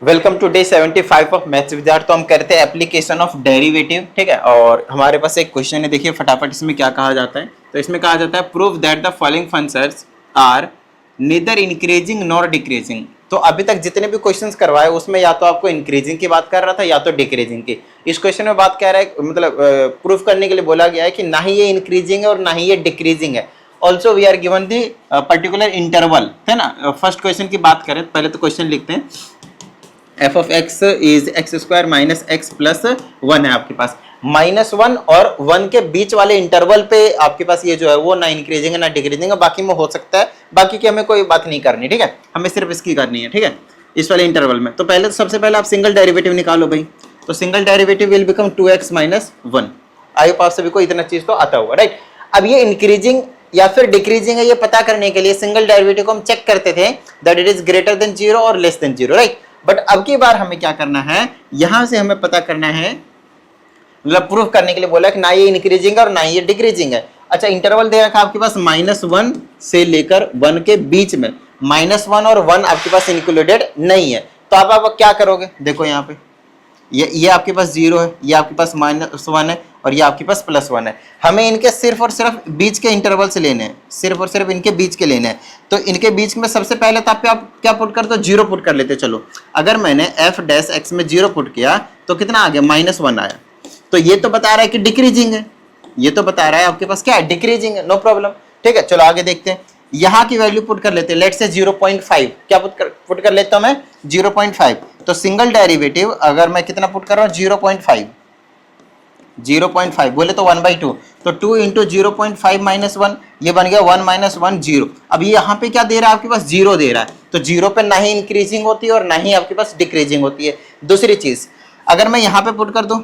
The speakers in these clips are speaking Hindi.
वेलकम टू डे 75 ऑफ मैथ्स विद्यार्थी। तो हम करते हैं एप्लीकेशन ऑफ डेरिवेटिव, ठीक है। और हमारे पास एक क्वेश्चन है, देखिए फटाफट इसमें क्या कहा जाता है। तो इसमें कहा जाता है prove that the following functions are neither increasing nor decreasing. तो अभी तक जितने भी क्वेश्चंस करवाए उसमें या तो आपको इंक्रीजिंग की बात कर रहा था या तो डिक्रीजिंग की। इस क्वेश्चन में बात कह रहा है, मतलब प्रूफ करने के लिए बोला गया है कि ना ही ये इंक्रीजिंग है और ना ही ये डिक्रीजिंग है। Also we are given the particular interval, है ना। फर्स्ट क्वेश्चन की बात करें, पहले तो क्वेश्चन लिखते हैं। F of x is x square minus x plus one है आपके पास। -1 और 1 के बीच वाले इंटरवल पे आपके पास ये जो है वो ना इंक्रीजिंग है ना डिक्रीजिंग है। बाकी में हो सकता है, बाकी की हमें कोई बात नहीं करनी, ठीक है। हमें सिर्फ इसकी करनी है, ठीक है, इस वाले इंटरवल में। तो पहले तो सबसे पहले आप सिंगल डेरिवेटिव निकालो भाई। तो single derivative will become 2x minus 1। I hope आप सभी को इतना चीज तो आता होगा, राइट। अब ये इंक्रीजिंग या फिर डिक्रीजिंग है, ये पता करने के लिए सिंगल डेरिवेटिव को हम चेक करते थे that it is greater than 0 और लेस देन 0, राइट। बट अब की बार हमें क्या करना है, यहां से हमें पता करना है, मतलब प्रूफ करने के लिए बोला कि ना ये इंक्रीजिंग है और ना ये डिक्रीजिंग है। अच्छा, इंटरवल दे रखा आपके पास -1 से लेकर 1 के बीच में। -1 और 1 आपके पास इंक्लूडेड नहीं है। तो आप क्या करोगे, देखो यहाँ पे ये आपके पास 0 है, ये आपके पास -1 है और ये आपके पास +1 है। हमें इनके सिर्फ और सिर्फ बीच के इंटरवल से लेने हैं, सिर्फ और सिर्फ इनके बीच के लेने हैं। तो इनके बीच में सबसे पहले तो आप क्या पुट कर दो, 0 पुट कर लेते। चलो, अगर मैंने f डैश x में 0 पुट किया तो कितना आ गया, -1 आया। तो ये तो बता रहा है कि डिक्रीजिंग है, ये तो बता रहा है आपके पास क्या है, डिक्रीजिंग है, नो प्रॉब्लम, ठीक है। चलो आगे देखते हैं, यहाँ की वैल्यू पुट कर लेते हैं। लेट्स से 0.5 क्या पुट कर लेता हूं मैं, 0.5। तो सिंगल डेरिवेटिव अगर मैं कितना पुट कर रहा हूँ, 0.5 बोले तो 1/2। तो 2 इंटू 0.5 माइनस 1, ये बन गया 1 माइनस 1 0। अब ये यहाँ पे क्या दे रहा है आपके पास, 0 दे रहा है। तो 0 पे ना ही इंक्रीजिंग होती है और ना ही आपके पास डिक्रीजिंग होती है। दूसरी चीज, अगर मैं यहाँ पे पुट कर दूं,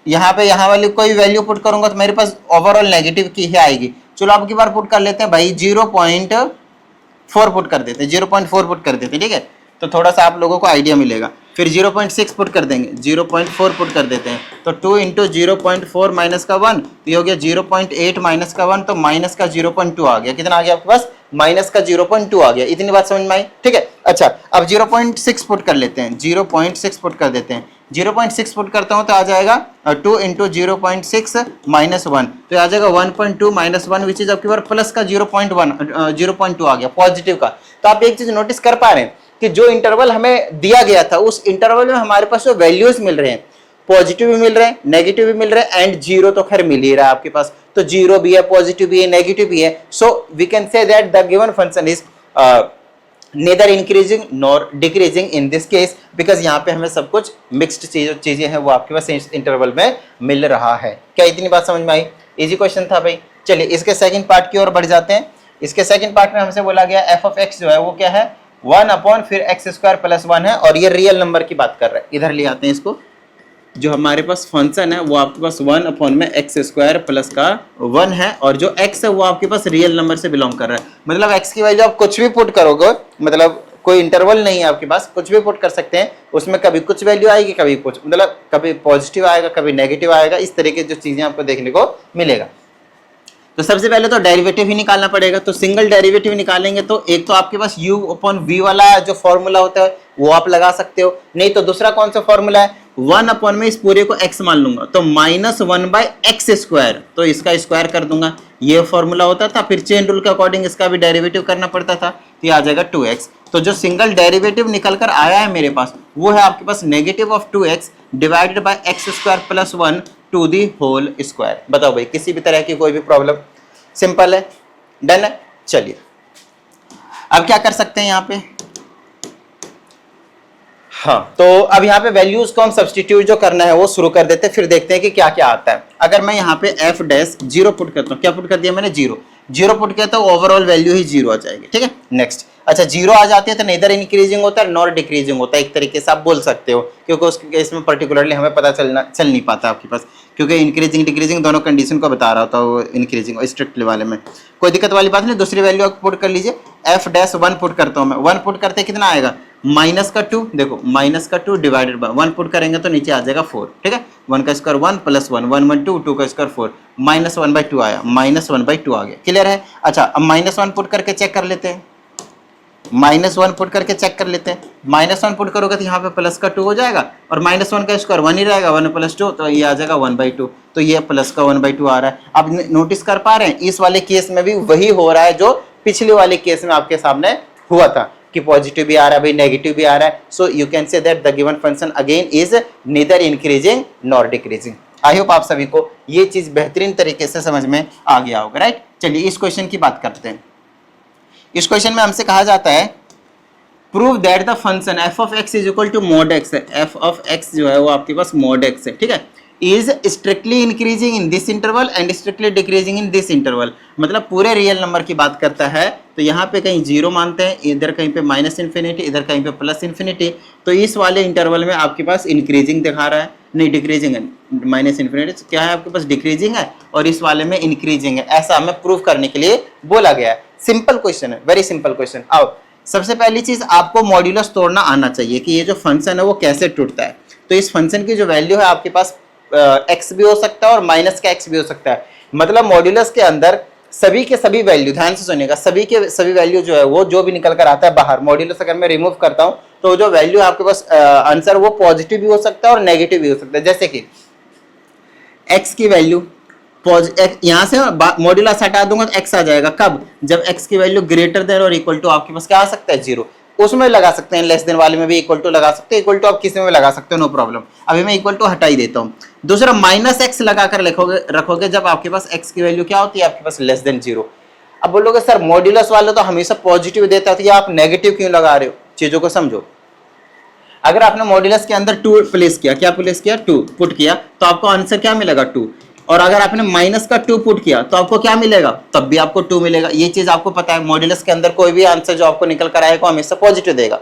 यहाँ वाली कोई वैल्यू पुट करूंगा तो मेरे पास ओवरऑल नेगेटिव की ही आएगी। चलो अब की बार पुट कर लेते हैं भाई, 0.4 पुट कर देते हैं, 0.4 पुट कर देते हैं, ठीक है। तो थोड़ा सा आप लोगों को आइडिया मिलेगा। फिर 0.6 पुट कर देंगे, 0.4 पुट कर देते हैं। तो 2 इंटू 0.4 माइनस का 1, तो ये हो गया 0.8 माइनस का 1, तो माइनस का 0.2 आ गया। कितना आ गया आपके पास, माइनस का 0.2 आ गया। इतनी बात समझ में आई, ठीक है। अच्छा, अब 0.6 पुट कर लेते हैं, 0.6 पुट कर देते हैं। 0.6 पुट करता हूं तो आ जाएगा 2 इंटू 0.6 माइनस 1, तो आ जाएगा 1.2 माइनस 1 विच इज आपके बार प्लस का 0.2 आ गया, पॉजिटिव का। तो आप एक चीज नोटिस कर पा रहे हैं कि जो इंटरवल हमें दिया गया था उस इंटरवल में हमारे पास जो वैल्यूज मिल रहे हैं, पॉजिटिव भी मिल रहे हैं, नेगेटिव भी मिल रहे हैं, एंड 0 तो खैर मिल ही रहा है आपके पास। तो 0 भी है, पॉजिटिव भी है, नेगेटिव भी है। So we can say that the given function is neither increasing nor decreasing in this case, because यहाँ पे हमें सब कुछ मिक्स्ड चीजें हैं वो आपके पास इस इंटरवल में मिल रहा है। क्या इतनी बात समझ में आई? इजी क्वेश्चन था भाई। चलिए इसके सेकंड पार्ट की ओर बढ़ जाते हैं। इसके सेकंड पार्ट में हमसे बोला गया एफ ऑफ एक्स जो है वो क्या है, 1 अपॉन फिर एक्स स्क्वायर प्लस 1 है, और ये रियल नंबर की बात कर रहा है। इधर ले आते हैं इसको, जो हमारे पास फंक्शन है वो आपके पास 1 अपॉन में एक्स स्क्वायर प्लस का 1 है, और जो x है वो आपके पास रियल नंबर से बिलोंग कर रहा है। मतलब x की वैल्यू आप कुछ भी पुट करोगे, मतलब कोई इंटरवल नहीं है आपके पास, कुछ भी पुट कर सकते हैं। उसमें कभी कुछ वैल्यू आएगी, कभी कुछ, मतलब कभी पॉजिटिव आएगा, कभी नेगेटिव आएगा। इस तरह की जो चीजें आपको देखने को मिलेगा। तो सबसे पहले तो डेरिवेटिव ही निकालना पड़ेगा। तो सिंगल डेरिवेटिव निकालेंगे तो एक तो आपके पास u अपॉन v वाला जो फॉर्मूला होता है वो आप लगा सकते हो, नहीं तो दूसरा कौन सा फॉर्मूला है, 1 अपॉन में इस पूरे को x मान लूंगा तो -1/x², तो इसका स्क्वायर कर दूंगा। ये फॉर्मूला होता था। फिर चेन रूल के अकॉर्डिंग इसका भी डेरिवेटिव करना पड़ता था, तो ये आ जाएगा 2x। तो जो सिंगल डेरिवेटिव निकल कर आया है मेरे पास वो है आपके पास -2x divided by x² plus 1 to the whole square. बताओ भाई, किसी भी तरह की कोई भी प्रॉब्लम? सिंपल है, डन है। चलिए अब क्या कर सकते हैं यहाँ पे, हाँ, तो अब यहाँ पे वैल्यूज को हम सब्स्टिट्यूट जो करना है वो शुरू कर देते हैं, फिर देखते हैं कि क्या क्या आता है। अगर मैं यहाँ पे f डैश 0 पुट करता हूँ, क्या पुट कर दिया मैंने, 0 पुट किया तो ओवरऑल वैल्यू ही 0 आ जाएगी, ठीक है। नेक्स्ट, अच्छा 0 आ जाती है तो नेदर इंक्रीजिंग होता है नॉर डिक्रीजिंग होता है, एक तरीके से आप बोल सकते हो, क्योंकि उस केस में पर्टिकुलरली हमें पता चल नहीं पाता आपके पास, क्योंकि इंक्रीजिंग डिक्रीजिंग दोनों कंडीशन को बता रहा होता है वो इंक्रीजिंग स्ट्रिक्टली वाले में। कोई दिक्कत वाली बात नहीं। दूसरी वैल्यू आप पुट कर लीजिए, f डैश 1 पुट करता हूँ मैं, 1 पुट करते कितना आएगा, -2, देखो -2 डिवाइडेड बाय 1 पुट करेंगे तो नीचे आ जाएगा 4, ठीक है। 1 का स्क्वायर 1 प्लस 1 1 1 2 2 का स्क्वायर 4, -1/2 आया, -1/2 आ गया, क्लियर है। अच्छा अब -1 पुट करके चेक कर लेते हैं, -1 पुट करके चेक कर लेते हैं। -1 पुट करोगे तो यहाँ पे प्लस का 2 हो जाएगा और -1 का स्क्वायर 1 ही रहेगा, 1 + 2 तो ये आ जाएगा 1/2। तो ये प्लस का 1/2 आ रहा है। अब नोटिस कर पा रहे हैं इस वाले केस में भी वही हो रहा है जो पिछले वाले केस में आपके सामने हुआ था कि पॉजिटिव भी आ रहा है भाई, नेगेटिव भी आ रहा है। So you can say that the given function again is neither increasing nor decreasing. I hope आप सभी को ये चीज बेहतरीन तरीके से समझ में आ गया होगा, राइट। चलिए इस क्वेश्चन की बात करते हैं। इस क्वेश्चन में हमसे कहा जाता है prove that the function f of x is equal to mod x है। f ऑफ x जो है वो आपके पास mod x है, ठीक है। Is strictly increasing in this interval and strictly decreasing in this interval, मतलब पूरे रियल नंबर की बात करता है। तो यहाँ पे कहीं 0 मानते हैं, इधर कहीं पे -∞, इधर कहीं पे +∞। तो इस वाले इंटरवल में आपके पास इंक्रीजिंग दिखा रहा है, नहीं डिक्रीजिंग है, -∞ क्या है आपके पास डिक्रीजिंग है और इस वाले में इंक्रीजिंग है। ऐसा हमें प्रूव करने के लिए बोला गया है। सिंपल क्वेश्चन है, वेरी सिंपल क्वेश्चन। आओ सबसे पहली चीज आपको मॉड्यूलस तोड़ना आना चाहिए कि ये जो फंक्शन है वो कैसे टूटता है। तो इस फंक्शन की जो वैल्यू है आपके पास x भी हो सकता है और माइनस का x भी हो सकता है। मतलब मॉड्यूलस के अंदर सभी के सभी वैल्यू, ध्यान से सुनिएगा, सभी के सभी वैल्यू जो है वो जो भी निकल कर आता है बाहर, मॉड्यूलस अगर मैं रिमूव करता हूं तो जो वैल्यू है आपके पास आंसर वो पॉजिटिव भी हो सकता है और नेगेटिव भी हो सकता है। जैसे कि x की वैल्यू यहाँ से मॉड्यूलस हटा दूंगा तो x आ जाएगा। कब? जब x की वैल्यू ग्रेटर देन और इक्वल टू आपके पास क्या आ सकता है 0। उसमें लगा सकते हैं, लेस देन वाले में भी इक्वल टू लगा सकते हैं, इक्वल टू आप किसी में भी लगा सकते हो, नो प्रॉब्लम। अभी मैं इक्वल टू हटा ही देता हूँ। दूसरा -x लगाकर रखोगे जब आपके पास x की वैल्यू क्या होती है आपके पास लेस देन 0। अब बोलोगे सर मॉड्यूलस वाले तो हमेशा पॉजिटिव देता था, आप नेगेटिव क्यों लगा रहे हो? चीजों को समझो। अगर आपने मॉड्यूलस के अंदर 2 प्लेस किया, क्या प्लेस किया? 2 पुट किया, तो आपको आंसर क्या मिलेगा? 2। और अगर आपने -2 पुट किया तो आपको क्या मिलेगा? तब भी आपको 2 मिलेगा। ये चीज आपको पता है, मॉड्यूलस के अंदर कोई भी आंसर जो आपको निकल कर आएगा हमेशा पॉजिटिव देगा।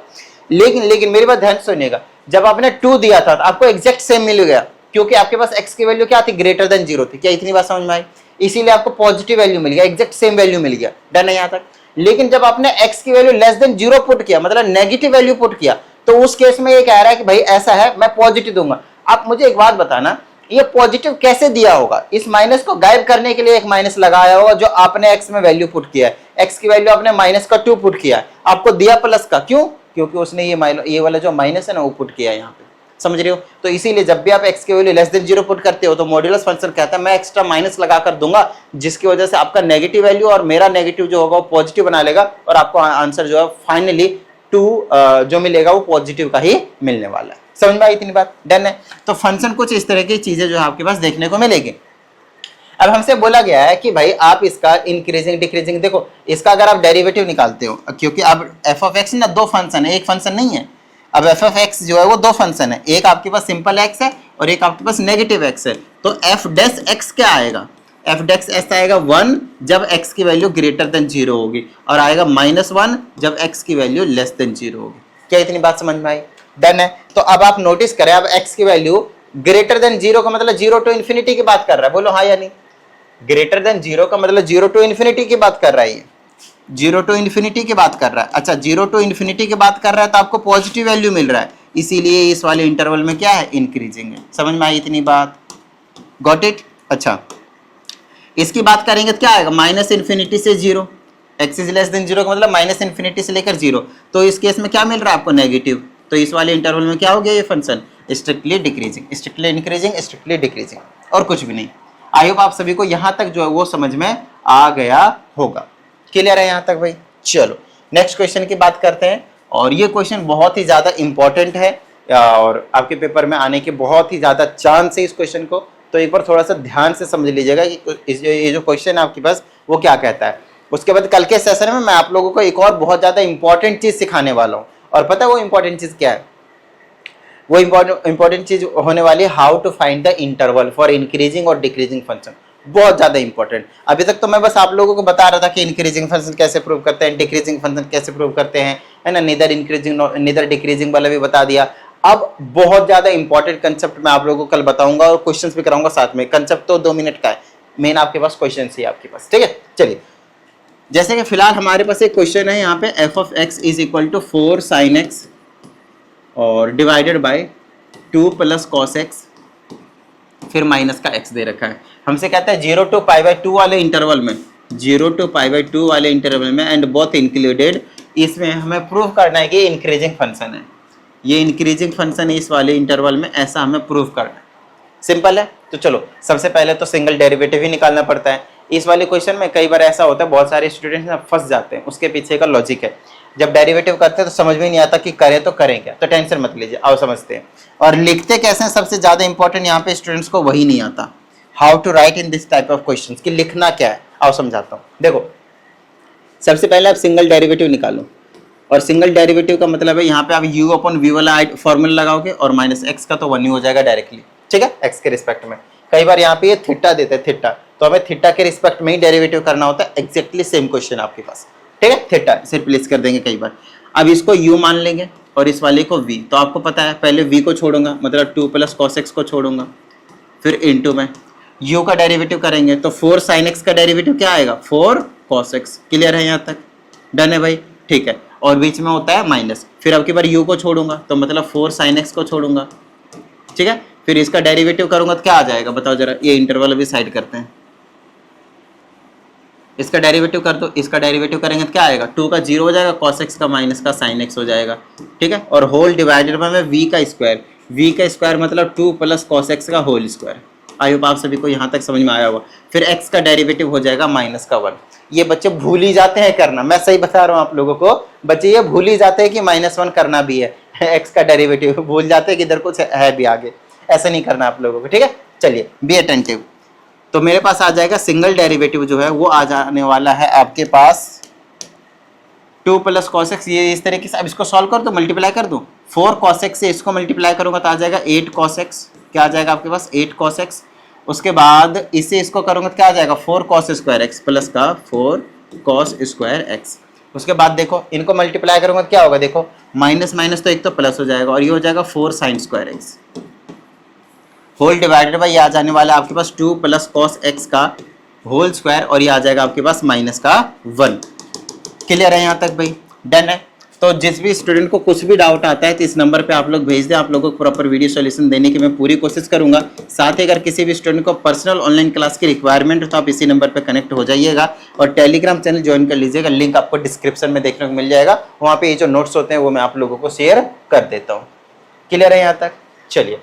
लेकिन मेरी बात ध्यान से सुनिएगा, जब आपने 2 दिया था तो आपको एग्जैक्ट सेम मिल गया, क्योंकि आपके पास x की वैल्यू क्या थी? ग्रेटर देन 0 थी। क्या इतनी बात समझ में आई? इसीलिए आपको पॉजिटिव वैल्यू मिल गया, एग्जैक्ट सेम वैल्यू मिल गया। डन है यहाँ तक। लेकिन जब आपने x की वैल्यू लेस देन 0 पुट किया, मतलब नेगेटिव वैल्यू पुट किया, तो उस केस में ये कह रहा है कि भाई ऐसा है, मैं पॉजिटिव दूंगा। आप मुझे एक बात बताना, ये पॉजिटिव कैसे दिया होगा? इस माइनस को गायब करने के लिए एक माइनस लगाया होगा जो आपने x में वैल्यू पुट किया है। x की वैल्यू आपने -2 पुट किया है, आपको दिया प्लस का। क्यों? क्योंकि उसने ये वाला जो माइनस है ना वो पुट किया है यहाँ पे, समझ रहे हो? तो इसीलिए जब भी आप x की वैल्यू लेस देन 0 पुट करते हो तो मॉड्यूलस फंक्शन कहता है मैं एक्स्ट्रा माइनस लगाकर दूंगा, जिसकी वजह से आपका नेगेटिव वैल्यू और मेरा नेगेटिव जो होगा वो पॉजिटिव बना लेगा और आपको आंसर जो है फाइनली 2 जो मिलेगा वो पॉजिटिव का ही मिलने वाला है। समझ में आई इतनी बात? डन है। तो फंक्शन कुछ इस तरह की चीजें जो है आपके पास देखने को मिलेगी। अब हमसे बोला गया है कि भाई आप इसका इंक्रीजिंग डिक्रीजिंग, देखो इसका अगर आप डेरिवेटिव निकालते हो, क्योंकि अब f ऑफ x ना 2 फंक्शन है, एक फंक्शन नहीं है। अब f ऑफ x जो है वो 2 फंक्शन है, एक आपके पास सिंपल x है और एक आपके पास नेगेटिव x है। तो f डैश x क्या आएगा? f डैश x आएगा 1 जब x की वैल्यू ग्रेटर देन 0 होगी, और आएगा -1 जब x की वैल्यू लेस देन 0 होगी। क्या इतनी बात समझ में आई? डन है। तो अब आप नोटिस करें, अब x की वैल्यू ग्रेटर देन 0 का मतलब 0 टू इन्फिनिटी की बात कर रहा है, बोलो हाँ या नहीं? ग्रेटर देन 0 का मतलब 0 टू इन्फिनिटी की बात कर रहा है, ये 0 टू इन्फिनिटी की बात कर रहा है। अच्छा 0 टू इन्फिनिटी की बात कर रहा है तो आपको पॉजिटिव वैल्यू मिल रहा है, इसीलिए इस वाले इंटरवल में क्या है? इंक्रीजिंग है। समझ में आई इतनी बात? Got it? अच्छा इसकी बात करेंगे तो क्या आएगा? -∞ से 0, x इज लेस देन 0 का मतलब -∞ से लेकर 0। तो इस केस में क्या मिल रहा है आपको? नेगेटिव। तो इस वाले इंटरवल में क्या हो गया? ये function strictly decreasing, strictly increasing, strictly decreasing, और कुछ भी नहीं। आई होप आप सभी को यहां तक जो है वो समझ में आ गया होगा। क्लियर है यहां तक भाई? चलो नेक्स्ट क्वेश्चन की बात करते हैं, और ये क्वेश्चन बहुत ही ज्यादा इंपॉर्टेंट है और आपके पेपर में आने के बहुत ही ज्यादा चांस है इस क्वेश्चन को। तो एक बार थोड़ा सा ध्यान से समझ लीजिएगा कि ये जो क्वेश्चन है आपके पास वो क्या कहता है। उसके बाद कल के सेशन में मैं आप लोगों को एक और बहुत ज्यादा इंपॉर्टेंट चीज सिखाने वाला हूँ, और पता है वो इंपॉर्टेंट चीज क्या है? वो इंपॉर्टेंट चीज होने वाली है how to find the interval for increasing और डिक्रीजिंग फंक्शन। बहुत ज्यादा इंपॉर्टेंट। अभी तक तो मैं बस आप लोगों को बता रहा था कि इंक्रीजिंग फंक्शन कैसे प्रूव करते हैं, डिक्रीजिंग फंक्शन कैसे प्रूव करते हैं, है ना, नीदर इंक्रीजिंग नीदर डिक्रीजिंग वाला भी बता दिया। अब बहुत ज्यादा इंपॉर्टेंट कंसेप्ट मैं आप लोगों को कल बताऊंगा और क्वेश्चंस भी कराऊंगा साथ में। कंसेप्ट तो 2 मिनट का है, मेन आपके पास क्वेश्चन ही आपके पास, ठीक है। चलिए जैसे कि फिलहाल हमारे पास एक क्वेश्चन है यहाँ पे, f of x is equal to 4 sin x और divided by 2 plus cos x, फिर माइनस का x दे रखा है। हमसे कहता है 0 to π/2 वाले इंटरवल में, 0 to π/2 वाले इंटरवल में, एंड बोथ इंक्लूडेड इसमें हमें प्रूव करना है कि ये इंक्रीजिंग फंक्शन है, ये इंक्रीजिंग फंक्शन है इस वाले इंटरवल में, ऐसा हमें प्रूव करना है। सिंपल है। तो चलो सबसे पहले तो सिंगल डेरिवेटिव ही निकालना पड़ता है। इस वाले क्वेश्चन में कई बार ऐसा होता है, बहुत सारे स्टूडेंट्स ना फंस जाते हैं, उसके पीछे का लॉजिक है। जब डेरिवेटिव करते हैं तो समझ में नहीं आता कि करें तो करें क्या, तो टेंशन मत लीजिए, आओ समझते हैं। और लिखते कैसे हैं सबसे ज्यादा इंपॉर्टेंट, यहाँ पे स्टूडेंट्स को वही नहीं आता, how to write in this type of question, कि लिखना क्या है। आओ समझाता हूँ। देखो सबसे पहले आप सिंगल डेरिवेटिव निकालो, और सिंगल डेरिवेटिव का मतलब है यहाँ पे आप u अपॉन v वाला फॉर्मूला लगाओगे और माइनस एक्स का तो 1 ही हो जाएगा डायरेक्टली, ठीक है, x के रिस्पेक्ट में। कई बार यहाँ पे ये थीटा देते हैं, थीटा, तो हमें थीटा के रिस्पेक्ट में ही डेरिवेटिव करना होता है। एग्जैक्टली सेम क्वेश्चन आपके पास, ठीक है, थीटा से रिप्लेस कर देंगे कई बार। अब इसको u मान लेंगे और इस वाले को v, तो आपको पता है पहले v को छोड़ूंगा, मतलब 2 प्लस cos x को छोड़ूंगा, फिर इंटू में u का डेरिवेटिव करेंगे तो 4 sin x का डेरिवेटिव क्या आएगा, 4 cos x। क्लियर है यहाँ तक, डन है भाई, ठीक है। और बीच में होता है माइनस, फिर अब की बार u को छोड़ूंगा तो मतलब 4 sin x को छोड़ूंगा, ठीक है, फिर इसका डेरिवेटिव करूंगा तो क्या आ जाएगा बताओ जरा, ये इंटरवल भी साइड करते हैं, इसका डेरिवेटिव कर दो, इसका डेरिवेटिव करेंगे तो क्या आएगा, 2 का 0 हो जाएगा, cos x का माइनस का sin x हो जाएगा, ठीक है। और होल डिवाइडेड बाय v का स्क्वायर, v का स्क्वायर मतलब 2 प्लस cos x का होल स्क्वायर। आई होप आप सभी को यहाँ तक समझ में आया होगा। फिर x का डेरिवेटिव हो जाएगा माइनस का 1। ये बच्चे भूल ही जाते हैं करना, मैं सही बता रहा हूँ आप लोगों को, बच्चे ये भूल ही जाते हैं कि -1 करना भी है x का डेरिवेटिव भूल जाते हैं कि इधर कुछ है भी आगे, ऐसा नहीं करना आप लोगों को, ठीक है। चलिए बी अटेंटिव। तो मेरे पास आ जाएगा सिंगल डेरिवेटिव जो है वो आ जाने वाला है आपके पास 2 प्लस cos x, ये इस तरीके से। अब इसको सॉल्व कर दो, मल्टीप्लाई कर दो, 4 cos x से इसको मल्टीप्लाई करूंगा तो आ जाएगा 8 cos x। क्या आ जाएगा आपके पास, 8 cos x। उसके बाद इससे इसको करूंगा तो क्या आ जाएगा, 4 cos स्क्वायर x प्लस का 4 cos स्क्वायर x। उसके बाद देखो इनको मल्टीप्लाई करूंगा तो क्या होगा, देखो माइनस माइनस तो एक तो प्लस हो जाएगा, और ये हो जाएगा 4 sin square x whole divided by, ये आ जाने वाला है आपके पास 2 प्लस cos x का होल स्क्वायर, और ये आ जाएगा आपके पास माइनस का 1। क्लियर है यहाँ तक भाई, डन है। तो जिस भी स्टूडेंट को कुछ भी डाउट आता है तो इस नंबर पे आप लोग भेज दें, आप लोगों को प्रॉपर वीडियो सॉल्यूशन देने की मैं पूरी कोशिश करूंगा। साथ ही अगर किसी भी स्टूडेंट को पर्सनल ऑनलाइन क्लास की रिक्वायरमेंट हो तो आप इसी नंबर पे कनेक्ट हो जाइएगा, और टेलीग्राम चैनल ज्वाइन कर लीजिएगा, लिंक आपको डिस्क्रिप्शन में देखने को मिल जाएगा। वहाँ पे ये जो नोट्स होते हैं वो मैं आप लोगों को शेयर कर देता हूँ। क्लियर है यहाँ तक, चलिए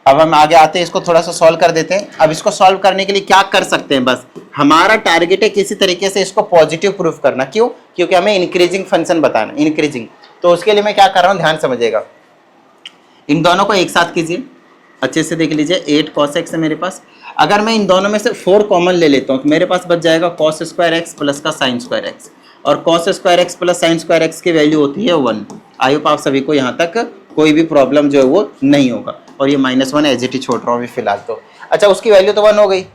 अब हम आगे आते हैं, इसको थोड़ा सा सॉल्व कर देते हैं। अब इसको सॉल्व करने के लिए क्या कर सकते हैं, बस हमारा टारगेट है किसी तरीके से इसको पॉजिटिव प्रूफ करना। क्यों, क्योंकि हमें इंक्रीजिंग फंक्शन बताना, इंक्रीजिंग। तो उसके लिए मैं क्या कर रहा हूँ, ध्यान समझिएगा, इन दोनों को एक साथ कीजिए, अच्छे से देख लीजिए। 8 cos x है मेरे पास, अगर मैं इन दोनों में से 4 कॉमन ले लेता हूँ तो मेरे पास बच जाएगा cos स्क्वायर x प्लस का sin स्क्वायर x, और cos square x plus sin square x की वैल्यू होती है 1। आई होप आप सभी को यहाँ तक कोई भी प्रॉब्लम जो है वो नहीं होगा। और ये -1 एज इट इज छोड़ रहा हूँ अभी फिलहाल तो। अच्छा, उसकी वैल्यू तो 1 हो गई,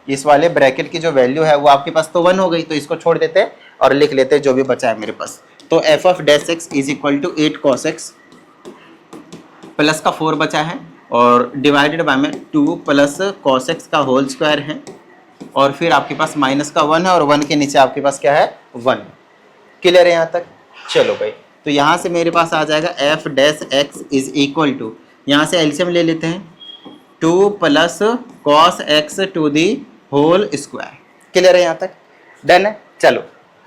इस वाले ब्रैकेट की जो वैल्यू है वो आपके पास तो 1 हो गई, तो इसको छोड़ देते हैं और लिख लेते हैं जो भी बचा है मेरे पास। तो f of dash x is equal to 8 cos x plus का 4 बचा है, और डिवाइडेड बाय में 2 प्लस cos x का होल स्क्वायर है, और फिर आपके पास माइनस का 1 है, और 1 के नीचे आपके पास क्या है, 1। क्लियर है यहाँ तक, चलो भाई। तो यहाँ से मेरे पास आ जाएगा f dash x is equal to, यहाँ से एलसीएम ले लेते हैं, 2 plus cos x to the whole square. Clear है यहाँ तक, डन है। चलो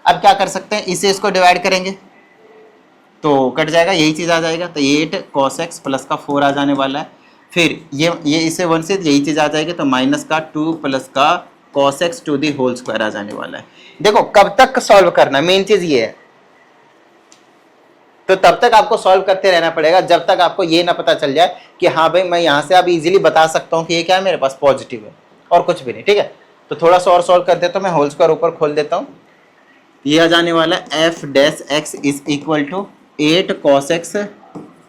अब क्या कर सकते हैं, इसे इसको डिवाइड करेंगे तो कट जाएगा, यही चीज़ आ जाएगा, तो 8 cos x प्लस का 4 आ जाने वाला है। फिर ये इसे 1 से यही चीज़ आ जाएगी, तो माइनस का 2 प्लस का cos x to the whole square आ जाने वाला है। देखो कब तक सॉल्व करना, मेन चीज़ ये है, तो तब तक आपको सॉल्व करते रहना पड़ेगा जब तक आपको ये ना पता चल जाए कि हाँ भाई मैं यहाँ से अब इजीली बता सकता हूँ कि ये क्या है, मेरे पास पॉजिटिव है और कुछ भी नहीं। ठीक है, तो थोड़ा सा और सॉल्व कर देता हूँ मैं, होल स्क्वायर ऊपर खोल देता हूँ। ये आ जाने वाला है f dash x is equal to 8 cos x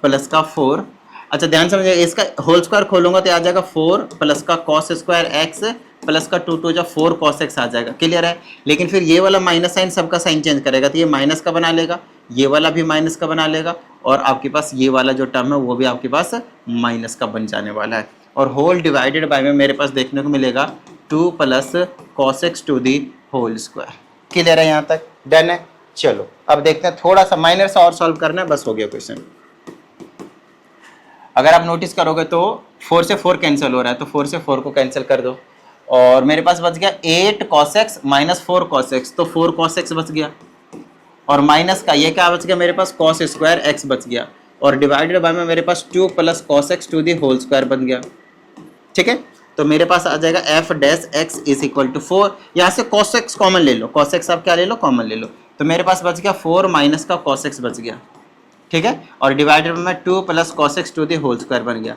plus का 4। अच्छा ध्यान समझिए, इसका होल स्क्वायर खोलूंगा तो आ जाएगा 4 प्लस का cos स्क्वायर x प्लस का 2 2 4 cos x आ जाएगा। क्लियर है, लेकिन फिर ये वाला माइनस साइन सबका साइन चेंज करेगा, तो ये माइनस का बना लेगा, ये वाला भी माइनस का बना लेगा, और आपके पास ये वाला जो टर्म है वो भी आपके पास माइनस का बन जाने वाला है। और होल डिवाइडेड बाय में मेरे पास देखने को मिलेगा 2 plus cos x to the whole square. Clear है यहाँ तक, डन है। चलो अब देखते हैं, थोड़ा सा माइनर सा और सॉल्व करना है, बस हो गया क्वेश्चन। अगर आप नोटिस करोगे तो 4 से 4 कैंसिल हो रहा है, तो 4 से 4 को कैंसिल कर दो, और मेरे पास बच गया 8 cos x minus 4 cos x, तो 4 cos x बच गया। और माइनस का ये क्या बच गया मेरे पास cos स्क्वायर x बच गया, और डिवाइडेड बाय में मेरे पास 2 plus cos x to the whole square बन गया। ठीक है, तो मेरे पास आ जाएगा f dash x is equal to 4, यहाँ से cos x कॉमन ले लो, cos x आप क्या ले लो, कॉमन ले लो, तो मेरे पास बच गया 4 माइनस का cos x बच गया। ठीक है, और डिवाइडेड में 2 plus cos x to the whole square बन गया।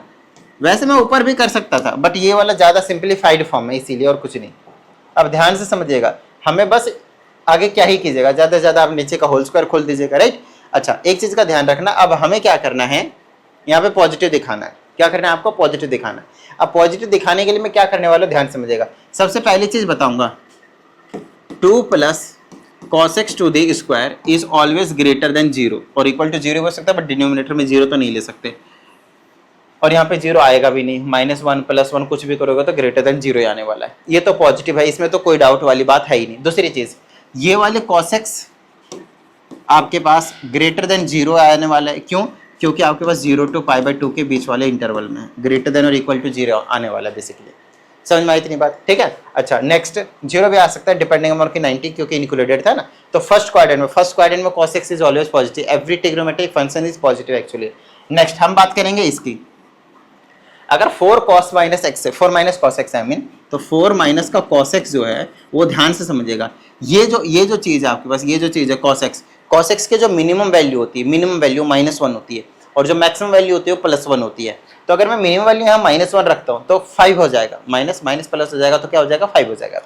वैसे मैं ऊपर भी कर सकता था, बट ये वाला ज़्यादा सिंप्लीफाइड फॉर्म है इसीलिए, और कुछ नहीं। अब ध्यान से समझिएगा, हमें बस आगे क्या ही कीजिएगा, ज़्यादा से ज़्यादा आप नीचे का होल स्क्वायर खोल दीजिएगा, राइट। अच्छा, एक चीज़ का ध्यान रखना, अब हमें क्या करना है, यहाँ पे पॉजिटिव दिखाना है। क्या करना है आपको, पॉजिटिव दिखाना है। अब पॉजिटिव दिखाने के लिए मैं क्या करने वाला हूँ, ध्यान समझिएगा। सबसे पहली चीज़ बताऊंगा, 2 plus cos x to the square is always greater than 0 और इक्वल टू 0 हो सकता है, बट डिनोमिनेटर में 0 तो नहीं ले सकते, और यहाँ पे 0 आएगा भी नहीं, -1 +1 कुछ भी करोगे तो ग्रेटर देन 0 ही आने वाला है। ये तो पॉजिटिव है, इसमें तो कोई डाउट वाली बात है ही नहीं। दूसरी चीज, ये वाले cos x आपके पास ग्रेटर देन 0 आने वाला है, क्यों, क्योंकि आपके पास 0 to π/2 के बीच वाले इंटरवल में ग्रेटर देन और इक्वल टू 0 आने वाला है बेसिकली। समझ में आई इतनी बात, ठीक है। अच्छा, नेक्स्ट 0 भी आ सकता है डिपेंडिंग अपॉन कि 90 क्योंकि इंक्लूडेड था ना। तो फर्स्ट क्वाड्रेंट में cos x is always positive, every trigonometric function is positive actually. Next हम बात करेंगे इसकी, अगर 4 cos minus x, 4 minus cos x I mean, तो 4 माइनस का cos x जो है वो ध्यान से समझिएगा, ये जो चीज़ है आपके पास, ये जो चीज़ है cos x के जो मिनिमम वैल्यू होती है, मिनिमम वैल्यू -1 होती है, और जो मैक्सिमम वैल्यू होती है वो +1 होती है। तो अगर मैं मिनिमम वैल्यू यहाँ -1 रखता हूँ तो 5 हो जाएगा, माइनस माइनस प्लस हो जाएगा तो क्या हो जाएगा, 5 हो जाएगा।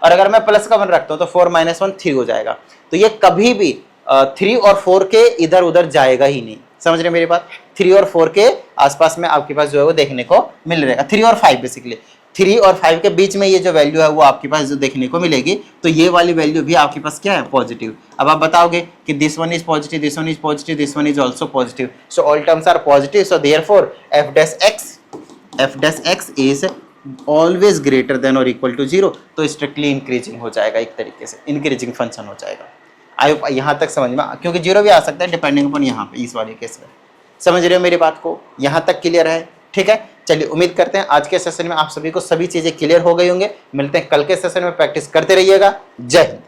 और अगर मैं प्लस का 1 रखता हूँ तो 4 - 1 3 हो जाएगा। तो ये कभी भी 3 और 4 के इधर उधर जाएगा ही नहीं। समझ रहे मेरी बात, 3 और 4 के आसपास में आपके पास जो है वो देखने को मिल रहेगा, 3 और 5 बेसिकली, 3 और 5 के बीच में ये जो वैल्यू है वो आपके पास जो देखने को मिलेगी, तो ये वाली वैल्यू भी आपके पास क्या है, पॉजिटिव। अब आप बताओगे कि this one is positive, this one is positive, this one is also positive, so all terms are positive, so therefore f dash x is always greater than और इक्वल टू 0, तो स्ट्रिक्टली इंक्रीजिंग हो जाएगा, एक तरीके से इंक्रीजिंग फंक्शन हो जाएगा। आई यहाँ तक समझ में, क्योंकि 0 भी आ सकता है डिपेंडिंग अपॉन यहाँ पे इस वाले केस में। समझ रहे हो मेरी बात को, यहाँ तक क्लियर है, ठीक है। चलिए, उम्मीद करते हैं आज के सेशन में आप सभी को सभी चीज़ें क्लियर हो गई होंगे। मिलते हैं कल के सेशन में, प्रैक्टिस करते रहिएगा। जय हिंद।